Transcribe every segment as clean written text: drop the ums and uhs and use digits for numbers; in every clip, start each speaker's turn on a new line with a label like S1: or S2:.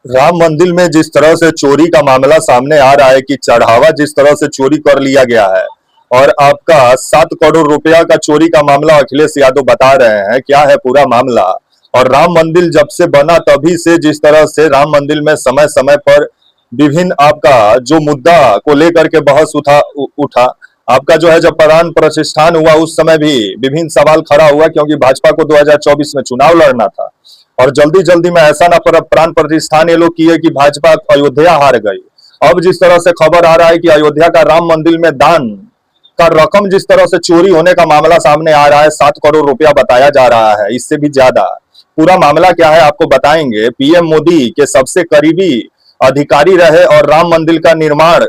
S1: राम मंदिर में जिस तरह से चोरी का मामला सामने आ रहा है कि चढ़ावा जिस तरह से चोरी कर लिया गया है और आपका 7 करोड़ रुपया का चोरी का मामला अखिलेश यादव बता रहे हैं, क्या है पूरा मामला। और राम मंदिर जब से बना तभी से जिस तरह से राम मंदिर में समय समय पर विभिन्न आपका जो मुद्दा को लेकर के बहस उठा आपका जो है, जब प्राण प्रतिष्ठान हुआ उस समय भी विभिन्न सवाल खड़ा हुआ, क्योंकि भाजपा को 2024 में चुनाव लड़ना था और जल्दी जल्दी में ऐसा ना प्राण प्रतिष्ठान ये लोग किए कि भाजपा अयोध्या हार गई। अब जिस तरह से खबर आ रहा है कि अयोध्या का राम मंदिर में दान का रकम जिस तरह से चोरी होने का मामला सामने आ रहा है, 7 करोड़ रुपया बताया जा रहा है, इससे भी ज्यादा। पूरा मामला क्या है आपको बताएंगे। पीएम मोदी के सबसे करीबी अधिकारी रहे और राम मंदिर का निर्माण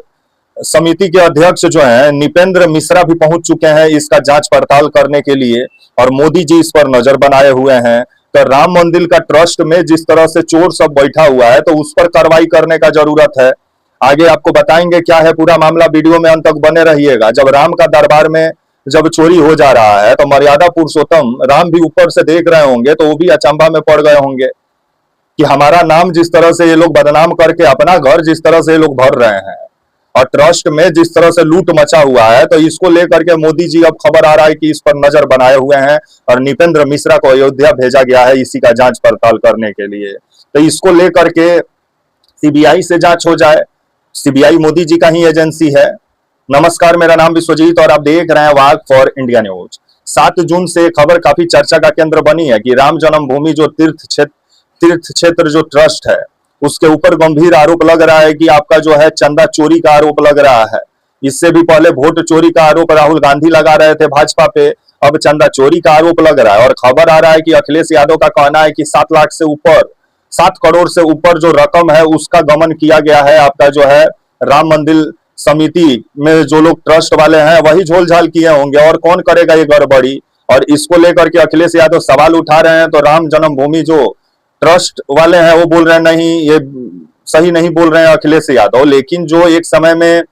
S1: समिति के अध्यक्ष जो हैं नृपेंद्र मिश्रा भी पहुंच चुके हैं इसका जांच पड़ताल करने के लिए, और मोदी जी इस पर नजर बनाए हुए हैं। तो राम मंदिर का ट्रस्ट में जिस तरह से चोर सब बैठा हुआ है तो उस पर कार्रवाई करने का जरूरत है। आगे आपको बताएंगे क्या है पूरा मामला, वीडियो में अंत तक बने रहिएगा। जब राम का दरबार में जब चोरी हो जा रहा है तो मर्यादा पुरुषोत्तम राम भी ऊपर से देख रहे होंगे, तो वो भी अचंभा में पड़ गए होंगे कि हमारा नाम जिस तरह से ये लोग बदनाम करके अपना घर जिस तरह से ये लोग भर रहे हैं और ट्रस्ट में जिस तरह से लूट मचा हुआ है, तो इसको लेकर के मोदी जी अब खबर आ रहा है कि इस पर नजर बनाए हुए हैं और नृपेंद्र मिश्रा को अयोध्या भेजा गया है इसी का जांच पड़ताल करने के लिए। तो इसको लेकर के सीबीआई से जांच हो जाए। सीबीआई मोदी जी का ही एजेंसी है। नमस्कार, मेरा नाम विश्वजीत और आप देख रहे हैं वाग फॉर इंडिया न्यूज। 7 जून से खबर काफी चर्चा का केंद्र बनी है कि राम जन्मभूमि जो तीर्थ क्षेत्र जो ट्रस्ट है उसके ऊपर गंभीर आरोप लग रहा है कि आपका जो है चंदा चोरी का आरोप लग रहा है। इससे भी पहले वोट चोरी का आरोप राहुल गांधी लगा रहे थे भाजपा पे, अब चंदा चोरी का आरोप लग रहा है। और खबर आ रहा है कि अखिलेश यादव का कहना है कि 7 लाख से ऊपर 7 करोड़ से ऊपर जो रकम है उसका गमन किया गया है। आपका जो है राम मंदिर समिति में जो लोग ट्रस्ट वाले हैं वही झोलझाल किए होंगे, और कौन करेगा ये गड़बड़ी। और इसको लेकर के अखिलेश यादव सवाल उठा रहे हैं। तो राम जन्मभूमि जो ट्रस्ट वाले हैं वो बोल रहे हैं नहीं, ये सही नहीं बोल रहे हैं अखिलेश यादव। लेकिन जो एक समय में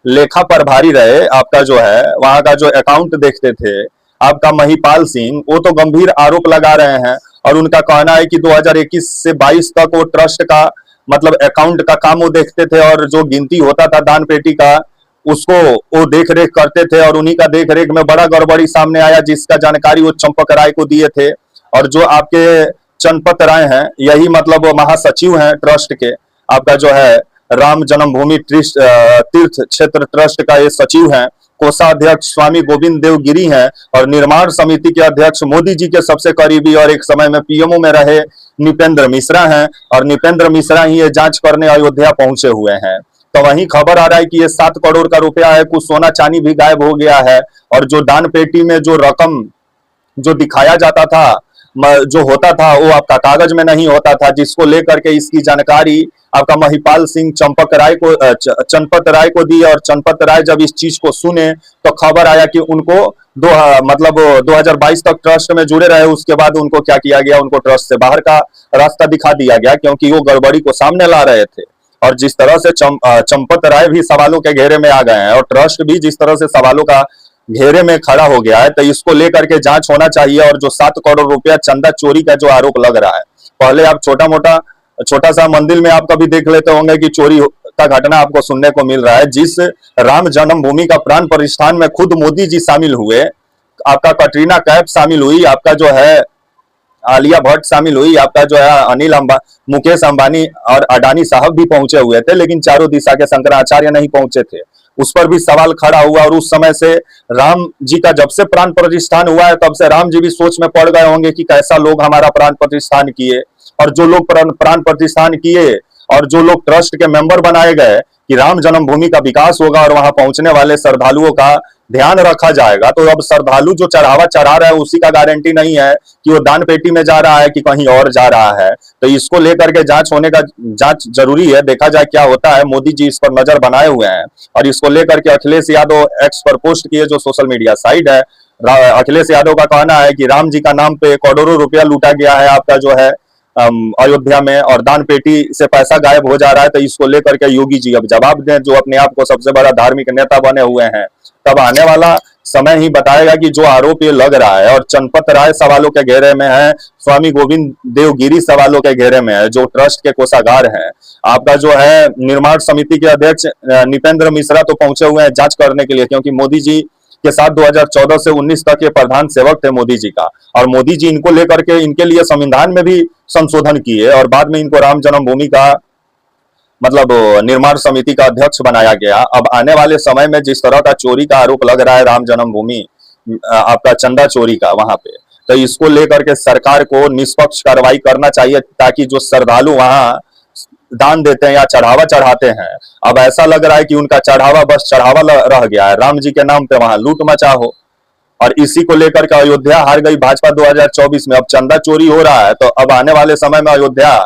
S1: लेखा प्रभारी रहे आपका जो है वहां का जो अकाउंट देखते थे आपका महिपाल सिंह, वो तो गंभीर आरोप लगा रहे हैं और उनका कहना है कि 2021 से 22 तक वो ट्रस्ट का मतलब अकाउंट का काम वो देखते थे और जो गिनती होता था दान पेटी का उसको वो देख रेख करते थे, और उन्हीं का देख रेख में बड़ा गड़बड़ी सामने आया जिसका जानकारी वो चंपक राय को दिए थे। और जो आपके चंपत राय हैं यही मतलब महासचिव हैं ट्रस्ट के, आपका जो है राम जन्मभूमि तीर्थ क्षेत्र ट्रस्ट का ये सचिव हैं। कोषाध्यक्ष स्वामी गोविंद देव गिरी हैं और निर्माण समिति के अध्यक्ष मोदी जी के सबसे करीबी और एक समय में पीएमओ में रहे नृपेंद्र मिश्रा हैं, और नृपेंद्र मिश्रा ही ये जांच करने अयोध्या पहुंचे हुए हैं। तो वहीं खबर आ रहा है कि ये 7 करोड़ का रुपया है, कुछ सोना चांदी भी गायब हो गया है, और जो दान पेटी में जो रकम जो दिखाया जाता था जो होता था वो आपका कागज में नहीं होता था, जिसको लेकर के इसकी जानकारी आपका महिपाल सिंह चंपत राय को दी। और चंपत राय जब इस चीज को सुने तो खबर आया कि उनको मतलब 2022 तक ट्रस्ट में जुड़े रहे। उसके बाद उनको क्या किया गया, उनको ट्रस्ट से बाहर का रास्ता दिखा दिया गया क्योंकि वो गड़बड़ी को सामने ला रहे थे। और जिस तरह से चंपत राय भी सवालों के घेरे में आ गए हैं और ट्रस्ट भी जिस तरह से सवालों का घेरे में खड़ा हो गया है, तो इसको लेकर के जांच होना चाहिए। और जो 7 करोड़ रुपया चंदा चोरी का जो आरोप लग रहा है, पहले आप छोटा सा मंदिर में आप कभी देख लेते होंगे कि चोरी का घटना आपको सुनने को मिल रहा है। जिस राम जन्मभूमि का प्राण प्रतिष्ठान में खुद मोदी जी शामिल हुए, आपका कटरीना कैफ शामिल हुई, आपका जो है आलिया भट्ट शामिल हुई, आपका जो है मुकेश अंबानी और अडानी साहब भी पहुंचे हुए थे, लेकिन चारों दिशा के शंकराचार्य नहीं पहुंचे थे। उस पर भी सवाल खड़ा हुआ। और उस समय से राम जी का जब से प्राण प्रतिष्ठान हुआ है तब से राम जी भी सोच में पड़ गए होंगे कि कैसा लोग हमारा प्राण प्रतिष्ठान किए, और जो लोग प्राण प्रतिष्ठान किए और जो लोग ट्रस्ट के मेंबर बनाए गए कि राम जन्मभूमि का विकास होगा और वहां पहुंचने वाले श्रद्धालुओं का ध्यान रखा जाएगा। तो अब श्रद्धालु जो चढ़ावा चढ़ा रहे हैं उसी का गारंटी नहीं है कि वो दान पेटी में जा रहा है कि कहीं और जा रहा है। तो इसको लेकर के जांच जरूरी है, देखा जाए क्या होता है। मोदी जी इस पर नजर बनाए हुए हैं और इसको लेकर के अखिलेश यादव एक्स पर पोस्ट किए जो सोशल मीडिया साइट है। अखिलेश यादव का कहना है कि राम जी का नाम पे करोड़ों रुपया लूटा गया है आपका जो है अयोध्या में, और दान पेटी से पैसा गायब हो जा रहा है। तो इसको लेकर के योगी जी अब जवाब दें, जो अपने आप को सबसे बड़ा धार्मिक नेता बने हुए हैं। तब आने वाला समय ही बताएगा कि जो आरोप ये लग रहा है, और चंपत राय सवालों के घेरे में है, स्वामी गोविंद देवगिरी सवालों के घेरे में है, जो ट्रस्ट के कोषागार हैं। आपका जो है निर्माण समिति के अध्यक्ष निपेंद्र मिश्रा तो पहुंचे हुए हैं जांच करने के लिए, क्योंकि मोदी जी के साथ 2014 से 19 तक ये प्रधान सेवक थे मोदी जी का, और मोदी जी इनको लेकर के इनके लिए संविधान में भी संशोधन किए, और बाद में इनको राम जन्मभूमि का मतलब निर्माण समिति का अध्यक्ष बनाया गया। अब आने वाले समय में जिस तरह का चोरी का आरोप लग रहा है राम जन्मभूमि आपका चंदा चोरी का वहां पे, तो इसको लेकर के सरकार को निष्पक्ष कार्रवाई करना चाहिए, ताकि जो श्रद्धालु वहां दान देते हैं या चढ़ावा चढ़ाते हैं, अब ऐसा लग रहा है कि उनका चढ़ावा बस चढ़ावा रह गया है, राम जी के नाम पे वहां लूट मचा हो। और इसी को लेकर के अयोध्या हार गई भाजपा 2024 में, अब चंदा चोरी हो रहा है, तो अब आने वाले समय में अयोध्या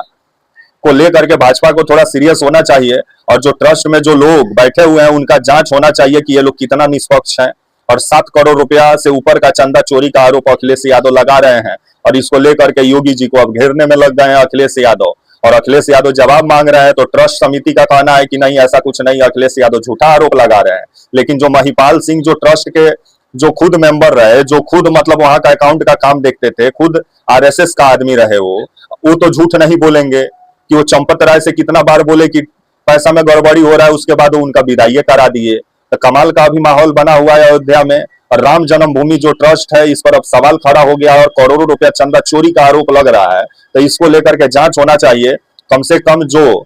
S1: को लेकर के भाजपा को थोड़ा सीरियस होना चाहिए, और जो ट्रस्ट में जो लोग बैठे हुए हैं उनका जांच होना चाहिए कि ये लोग कितना निष्पक्ष हैं। और 7 करोड़ रुपया से ऊपर का चंदा चोरी का आरोप अखिलेश यादव लगा रहे हैं, और इसको लेकर के योगी जी को अब घेरने में लग गए हैं अखिलेश यादव, और अखिलेश यादव जवाब मांग रहे हैं। तो ट्रस्ट समिति का कहना है कि नहीं, ऐसा कुछ नहीं, अखिलेश यादव झूठा आरोप लगा रहे हैं। लेकिन जो महिपाल सिंह जो ट्रस्ट के जो खुद मेंबर रहे, जो खुद मतलब वहां का अकाउंट का काम देखते थे, खुद आरएसएस का आदमी रहे, वो तो झूठ नहीं बोलेंगे कि वो चंपत राय से कितना बार बोले कि पैसा में गड़बड़ी हो रहा है, उसके बाद वो उनका विदाई करा दिए। तो कमाल का अभी माहौल बना हुआ है अयोध्या में, और राम जन्मभूमि जो ट्रस्ट है इस पर अब सवाल खड़ा हो गया, और करोड़ों रुपया चंदा चोरी का आरोप लग रहा है। तो इसको लेकर के जांच होना चाहिए। कम से कम जो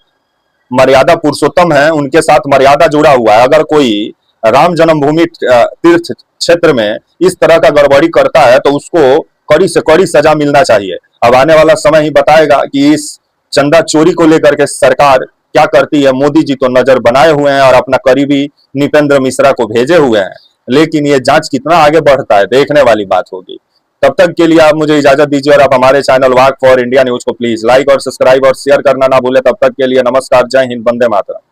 S1: मर्यादा पुरुषोत्तम है उनके साथ मर्यादा जुड़ा हुआ है, अगर कोई राम जन्मभूमि तीर्थ क्षेत्र में इस तरह का गड़बड़ी करता है तो उसको कड़ी से कड़ी सजा मिलना चाहिए। अब आने वाला समय ही बताएगा कि इस चंदा चोरी को लेकर के सरकार क्या करती है। मोदी जी तो नजर बनाए हुए हैं और अपना करीबी निपेंद्र मिश्रा को भेजे हुए हैं, लेकिन ये जांच कितना आगे बढ़ता है देखने वाली बात होगी। तब तक के लिए आप मुझे इजाजत दीजिए, और आप हमारे channel walk for India news को प्लीज लाइक और सब्सक्राइब और शेयर करना ना भूले। तब तक के लिए नमस्कार, जय हिंद, वंदे मातरम।